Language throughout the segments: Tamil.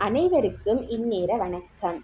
அனைவருக்கும் இந்நேர வணக்கம்.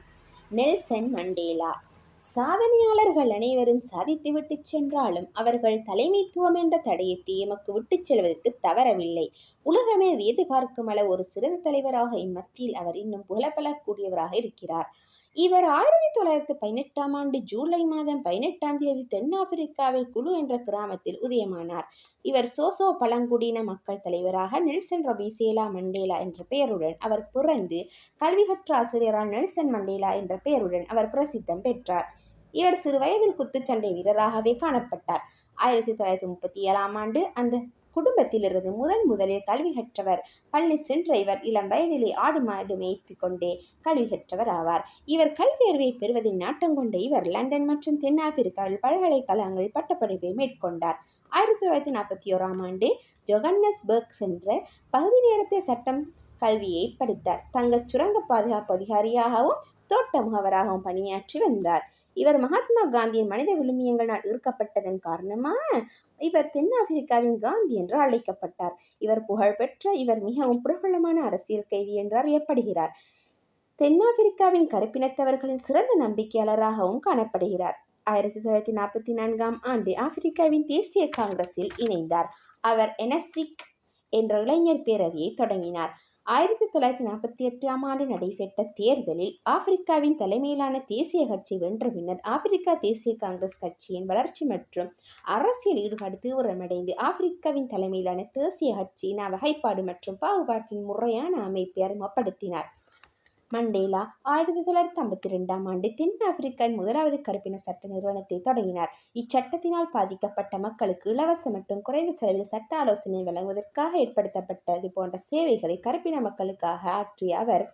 Nelson Mandela. சாதனையாளர்கள் அனைவரும் சாதித்துவிட்டு சென்றாலும் அவர்கள் தலைமைத்துவம் என்ற தடயத்தை எமக்கு விட்டுச் செல்வதற்கு தவறவில்லை. உலகமே வியந்து பார்க்கும் அளவு ஒரு சிறந்த தலைவராக இம்மத்தியில் அவர் இன்னும் புகழப்படக்கூடியவராக இருக்கிறார். இவர் 1918ஆம் ஆண்டு ஜூலை மாதம் 18ஆம் தேதி தென்னாப்பிரிக்காவில் குழு என்ற கிராமத்தில் உதயமானார். இவர் சோசோ பழங்குடியின மக்கள் தலைவராக நெல்சன் ரபீசேலா மண்டேலா என்ற பெயருடன் அவர் பிறந்து கல்வி கற்ற ஆசிரியரால் நெல்சன் மண்டேலா என்ற பெயருடன் அவர் பிரசித்தம் பெற்றார். இவர் சிறு வயதில் குத்துச்சண்டை வீரராகவே காணப்பட்டார். 1937ஆம் ஆண்டு அந்த குடும்பத்திலிருந்து முதலில் கல்வி கற்றவர். பள்ளி சென்ற இவர் இளம் வயதிலே ஆடு மாடு மேய்த்து கொண்டே கல்வி கற்றவர் ஆவார். இவர் கல்வி அறிவை பெறுவதில் நாட்டம் கொண்ட இவர் லண்டன் மற்றும் தென்னாப்பிரிக்காவில் பல்கலைக்கழகங்களில் பட்டப்படிப்பை மேற்கொண்டார். 1941ஆம் ஆண்டு ஜொகன்னஸ்பர்க் சென்ற பகுதி நேரத்தில் சட்டம் கல்வியை படித்தார். தங்க சுரங்க பாதுகாப்பு அதிகாரியாகவும் தோட்ட முகவராகவும் பணியாற்றி வந்தார். இவர் மகாத்மா காந்தியின் மனித விழுமியங்களால் ஈர்க்கப்பட்டதன் காரணமாக இவர் தென்னாப்பிரிக்காவின் காந்தி என்று அழைக்கப்பட்டார். இவர் புகழ்பெற்ற இவர் மிகவும் பிரபலமான அரசியல் கைதி என்று அறியப்படுகிறார். தென்னாப்பிரிக்காவின் கருப்பினத்தவர்களின் சிறந்த நம்பிக்கையாளராகவும் காணப்படுகிறார். 1944ஆம் ஆண்டு ஆப்பிரிக்காவின் தேசிய காங்கிரஸில் இணைந்தார். அவர் எனசிக் என்ற இளைஞர் பேரவையை தொடங்கினார். 1948ஆம் ஆண்டு நடைபெற்ற தேர்தலில் ஆப்பிரிக்காவின் தலைமையிலான தேசிய கட்சி வென்ற பின்னர் ஆப்பிரிக்கா தேசிய காங்கிரஸ் கட்சியின் வளர்ச்சி மற்றும் அரசியல் ஈடுபாடு தீவிரமடைந்து ஆப்பிரிக்காவின் தலைமையிலான தேசிய கட்சி இன வகைப்பாடு மற்றும் பாகுபாட்டின் முறையான அமைப்பை அறிமுகப்படுத்தினார். மண்டேலா 1952ஆம் ஆண்டு தென்னாப்பிரிக்காவின் முதலாவது கருப்பின சட்ட நிறுவனத்தை தொடங்கினார். இச்சட்டத்தினால் பாதிக்கப்பட்ட மக்களுக்கு இலவச மற்றும் குறைந்த செலவில் சட்ட ஆலோசனை வழங்குவதற்காக ஏற்படுத்தப்பட்டது போன்ற சேவைகளை கருப்பின மக்களுக்காக ஆற்றிய அவர்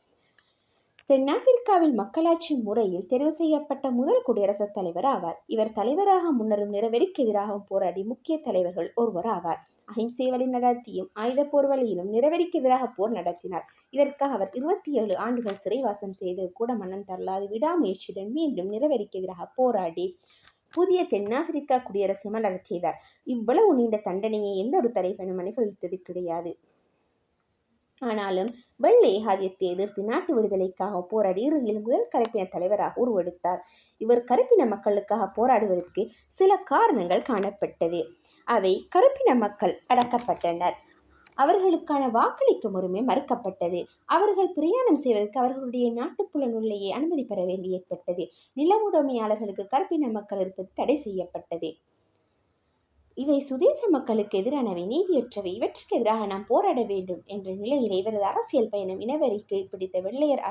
தென்னாப்பிரிக்காவில் மக்களாட்சி முறையில் தெரிவு செய்யப்பட்ட முதல் குடியரசுத் தலைவர் ஆவார். இவர் தலைவராக முன்னரும் நிறவெறிக்கு எதிராகவும் போராடி முக்கிய தலைவர்கள் ஒருவர் ஆவார். அஹிம்சை வழி நடத்தியும் ஆயுத போர் வழியிலும் நிறவெறிக்கு எதிராக போர் நடத்தினார். இதற்காக அவர் 27 ஆண்டுகள் சிறைவாசம் செய்து கூட மனம் தள்ளாது விடாமுயற்சியுடன் மீண்டும் நிறவெறிக்கு எதிராக போராடி புதிய தென்னாப்பிரிக்கா குடியரசை மலரச் செய்தார். இவ்வளவு நீண்ட தண்டனையை எந்த ஒரு தலைவனும் அனுபவித்தது கிடையாது. ஆனாலும் வெள்ளை ஏகாதியத்தை எதிர்த்து நாட்டு விடுதலைக்காக போராடி இறுதியில் முதல் கருப்பின தலைவராக உருவெடுத்தார். இவர் கருப்பின மக்களுக்காக போராடுவதற்கு சில காரணங்கள் காணப்பட்டது. அவை கருப்பின மக்கள் அடக்கப்பட்டனர். அவர்களுக்கான வாக்களிக்கும் உரிமை மறுக்கப்பட்டது. அவர்கள் பிரயாணம் செய்வதற்கு அவர்களுடைய நாட்டுப்புலனுள்ளேயே அனுமதி பெற வேண்டி ஏற்பட்டது. நிலவுடைமையாளர்களுக்கு கருப்பின மக்கள் இருப்பது தடை செய்யப்பட்டது. இவை சுதேச மக்களுக்கு எதிரானவை, நீதியற்றவை. இவற்றுக்கு எதிராக நாம் போராட வேண்டும் என்ற நிலையில் இவரது அரசியல் பயணம் இனவெறிக்கு பிடித்த வெள்ளையர்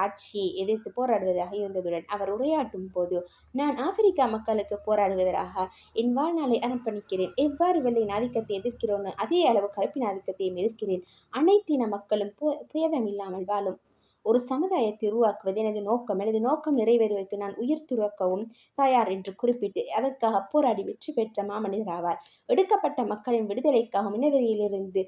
ஆட்சியை எதிர்த்து போராடுவதாக இருந்ததுடன் அவர் உரையாற்றும் போது நான் ஆப்பிரிக்கா மக்களுக்கு போராடுவதற்காக என் வாழ்நாளை அர்ப்பணிக்கிறேன். எவ்வாறு வெள்ளையின் ஆதிக்கத்தை எதிர்க்கிறோன்னு அதே அளவு கருப்பின் ஆதிக்கத்தையும் எதிர்க்கிறேன். அனைத்து இன மக்களும் பேதமில்லாமல் வாழும் ஒரு சமுதாயத்தை உருவாக்குவது எனது நோக்கம் நிறைவேறுவதற்கு நான் உயிர் துறக்கவும் தயார் என்று குறிப்பிட்டு அதற்காக போராடி வெற்றி பெற்ற மாமனிதர் ஆவார். எடுக்கப்பட்ட மக்களின் விடுதலைக்காகவும் இனவெறியிலிருந்து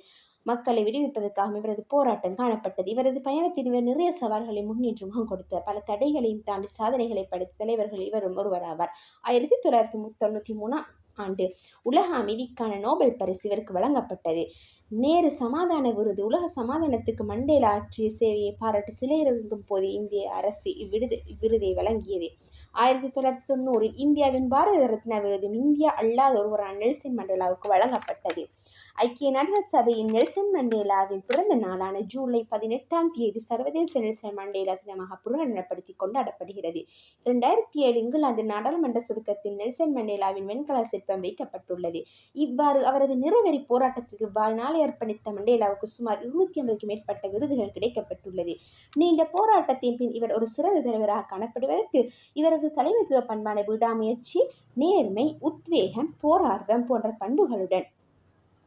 மக்களை விடுவிப்பதற்காகவும் இவரது போராட்டம் காணப்பட்டது. இவரது பயணத்தில் இவர் நிறைய சவால்களை முன்னின்று முகம் கொடுத்த பல தடைகளையும் தாண்டி சாதனைகளை படைத்த தலைவர்கள் இவரும் ஒருவராவார். 1993ஆம் ஆண்டு உலக அமைதிக்கான நோபல் பரிசு இவருக்கு வழங்கப்பட்டது. நேரு சமாதான விருது உலக சமாதானத்துக்கு மண்டேலா ஆற்றிய சேவையை பாராட்டி சிலையிறங்கும் போது இந்திய அரசு இவ்விருதை வழங்கியது. 1990இல் இந்தியாவின் பாரத ரத்னா விருதும் இந்தியா அல்லாத ஒருவரான நெல்சன் மண்டேலாவுக்கு வழங்கப்பட்டது. ஐக்கிய நாடுகள் சபையின் நெல்சன் மண்டேலாவின் பிறந்த நாளான ஜூலை 18ஆம் தேதி சர்வதேச நெல்சன் மண்டேலா தினமாக பிரகடனப்படுத்தி கொண்டாடப்படுகிறது. 2007 இங்கிலாந்து நாடாளுமன்ற சதுக்கத்தில் நெல்சன் மண்டேலாவின் வெண்கல சிற்பம் வைக்கப்பட்டுள்ளது. இவ்வாறு அவரது நிறவெறி போராட்டத்துக்கு வாழ்நாளை அர்ப்பணித்த மண்டேலாவுக்கு சுமார் 250க்கும் மேற்பட்ட விருதுகள் கிடைக்கப்பட்டுள்ளது. நீண்ட போராட்டத்தின் பின் இவர் ஒரு சிறந்த தலைவராக காணப்படுவதற்கு இவரது தலைமைத்துவ பண்பான விடாமுயற்சி, நேர்மை, உத்வேகம், போரார்வம் போன்ற பண்புகளுடன்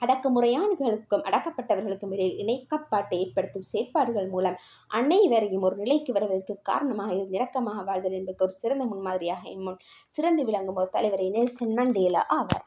அடக்குமுறையானவர்களுக்கும் அடக்கப்பட்டவர்களுக்கும் இடையில் இணைக்கப்பாட்டை ஏற்படுத்தும் செயற்பாடுகள் மூலம் அனைவரையும் ஒரு நிலைக்கு வருவதற்கு காரணமாக இருந்து இரக்கமாக வாழ்தல் என்பது ஒரு சிறந்த முன்மாதிரியாக சிறந்து விளங்கும் ஒரு தலைவரை நெல்சன் மண்டேலா ஆவார்.